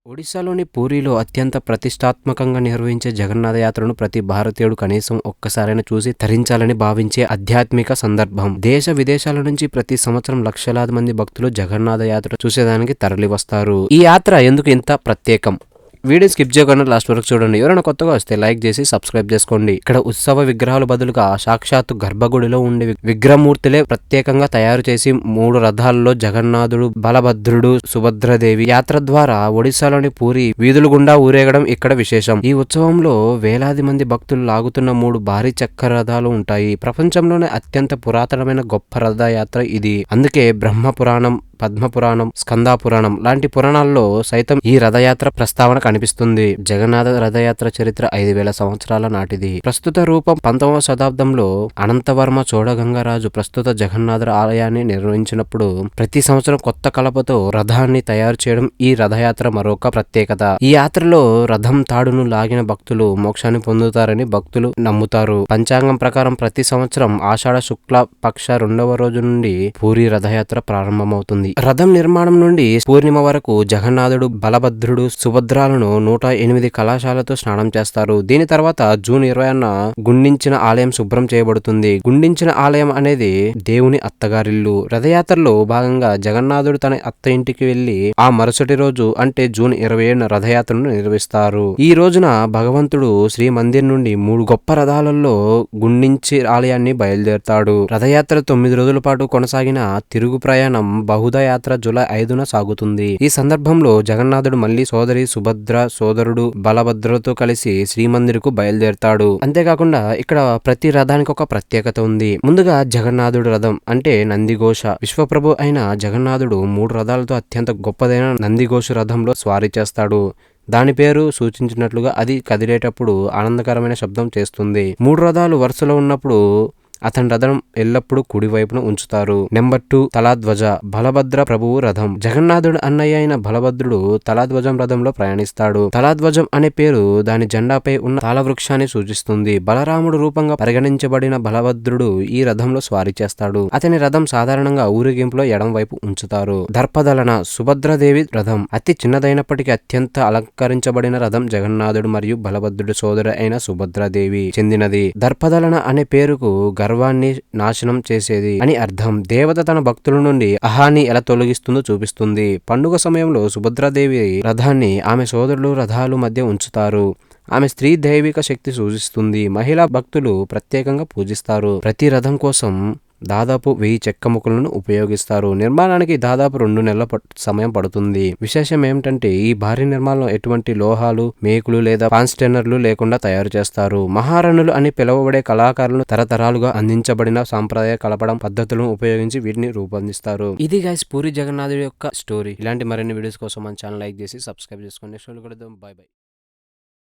ఒడిశాలోని పూరీలో అత్యంత ప్రతిష్టాత్మకంగా నిర్వహించే జగన్నాథ యాత్రను ప్రతి భారతీయుడు కనీసం ఒక్కసారైనా చూసి తరించాలని భావించే ఆధ్యాత్మిక సందర్భం. దేశ విదేశాల నుంచి ప్రతి సంవత్సరం లక్షలాది మంది భక్తులు జగన్నాథ యాత్ర చూసేదానికి తరలివస్తారు. ఈ యాత్ర ఎందుకు ఇంత ప్రత్యేకం? వీడియో స్కిప్ చేయకుండా లాస్ట్ వరకు చూడండి. ఎవరైనా కొత్తగా వస్తే లైక్ చేసి సబ్స్క్రైబ్ చేసుకోండి. ఇక్కడ ఉత్సవ విగ్రహాల బదులుగా సాక్షాత్తు గర్భగుడిలో ఉండే విగ్రహమూర్తులే ప్రత్యేకంగా తయారు చేసి 3 రథాల్లో జగన్నాథుడు, బలభద్రుడు, సుభద్రదేవి యాత్ర ద్వారా ఒడిశాలోని పూరి వీధుల గుండా ఊరేగడం ఇక్కడ విశేషం. ఈ ఉత్సవంలో వేలాది మంది భక్తులు లాగుతున్న 3 భారీ చక్ర రథాలు ఉంటాయి. ప్రపంచంలోనే అత్యంత పురాతనమైన గొప్ప రథయాత్ర ఇది. అందుకే బ్రహ్మ పురాణం, పద్మ పురాణం, స్కంద పురాణం లాంటి పురాణాల్లో సైతం ఈ రథయాత్ర ప్రస్తావన కనిపిస్తుంది. జగన్నాథ రథయాత్ర చరిత్ర 5000 సంవత్సరాల నాటిది. ప్రస్తుత రూపం 19వ శతాబ్దంలో అనంతవర్మ చోడగంగరాజు ప్రస్తుత జగన్నాథ ఆలయాన్ని నిర్వహించినప్పుడు ప్రతి సంవత్సరం కొత్త కలపతో రథాన్ని తయారు చేయడం ఈ రథయాత్ర మరొక ప్రత్యేకత. ఈ యాత్రలో రథం తాడును లాగిన భక్తులు మోక్షాన్ని పొందుతారని భక్తులు నమ్ముతారు. పంచాంగం ప్రకారం ప్రతి సంవత్సరం ఆషాఢ శుక్ల పక్ష 2వ రోజు నుండి పూరి రథయాత్ర ప్రారంభమవుతుంది. రథం నిర్మాణం నుండి పూర్ణిమ వరకు జగన్నాథుడు, బలభద్రుడు, సుభద్రాలను 108 కలశాలతో స్నానం చేస్తారు. దీని తర్వాత జూన్ 20న గుండించిన ఆలయం శుభ్రం చేయబడుతుంది. గుండించిన ఆలయం అనేది దేవుని అత్తగారిల్లు. రథయాత్రలో భాగంగా జగన్నాథుడు తన అత్త ఇంటికి వెళ్లి ఆ మరుసటి రోజు అంటే జూన్ 27న రథయాత్రను నిర్వహిస్తారు. ఈ రోజున భగవంతుడు శ్రీ మందిర్ నుండి 3 గొప్ప రథాలలో గుండించి ఆలయాన్ని బయలుదేరుతాడు. రథయాత్ర 9 రోజుల పాటు కొనసాగిన తిరుగు ప్రయాణం బహుదా యాత్ర జూలై 5న సాగుతుంది. ఈ సందర్భంలో జగన్నాథుడు మళ్లీ సోదరి సుభద్ర, సోదరుడు బలభద్రతో కలిసి శ్రీమందిర్కు బయలుదేరుతాడు. అంతేకాకుండా ఇక్కడ ప్రతి రథానికి ఒక ప్రత్యేకత ఉంది. ముందుగా జగన్నాథుడు రథం అంటే నందిఘోష. విశ్వప్రభు అయిన జగన్నాథుడు 3 రథాలతో అత్యంత గొప్పదైన నందిఘోష రథంలో స్వారీ చేస్తాడు. దాని పేరు సూచించినట్లుగా అది కదిలేటప్పుడు ఆనందకరమైన శబ్దం చేస్తుంది. 3 రథాలు వరుసలో ఉన్నప్పుడు అతని రథం ఎల్లప్పుడూ కుడివైపున ఉంచుతారు. నెంబర్ 2 తలాధ్వజ. బలభద్ర ప్రభువు రథం. జగన్నాథుడు అన్నయ్య అయిన బలభద్రుడు తలాధ్వజం రథంలో ప్రయాణిస్తాడు. తలాధ్వజం అనే పేరు దాని జెండాపై ఉన్న తాళవృక్షాన్ని సూచిస్తుంది. బలరాముడు రూపంగా పరిగణించబడిన బలభద్రుడు ఈ రథంలో స్వారీ చేస్తాడు. అతని రథం సాధారణంగా ఊరేగింపులో ఎడం వైపు ఉంచుతారు. దర్పదలన. సుభద్రదేవి రథం. అతి చిన్నదైనప్పటికీ అత్యంత అలంకరించబడిన రథం జగన్నాథుడు మరియు బలభద్రుడు సోదరు అయిన సుభద్రదేవి చెందినది. దర్పదలన అనే పేరుకు గర్వాన్ని నాశనం చేసేది అని అర్థం. దేవత తన భక్తుల నుండి అహాన్ని ఎలా తొలగిస్తుందో చూపిస్తుంది. పండుగ సమయంలో సుభద్రాదేవి రథాన్ని ఆమె సోదరులు రథాలు మధ్య ఉంచుతారు. ఆమె స్త్రీ దైవిక శక్తి సూచిస్తుంది. మహిళా భక్తులు ప్రత్యేకంగా పూజిస్తారు. ప్రతి రథం కోసం దాదాపు 1000 చెక్క ముక్కలను ఉపయోగిస్తారు. నిర్మాణానికి దాదాపు 2 నెలల సమయం పడుతుంది. విశేషం ఏమిటంటే ఈ భారీ నిర్మాణంలో ఎటువంటి లోహాలు, మేకులు లేదా పాన్స్టెనర్లు లేకుండా తయారు చేస్తారు. మహారణులు అని పిలువబడే కళాకారులు తరతరాలుగా అందించబడిన సాంప్రదాయ కలపడం పద్ధతులను ఉపయోగించి వీటిని రూపొందిస్తారు. ఇది గైస్ పూరి జగన్నాథుడి యొక్క స్టోరీ. ఇలాంటి మరిన్ని వీడియోస్ కోసం మన ఛానల్ లైక్ చేసి సబ్స్క్రైబ్ చేసుకోండి. నెక్స్ట్ వీడియోలో కలుద్దాం. By by.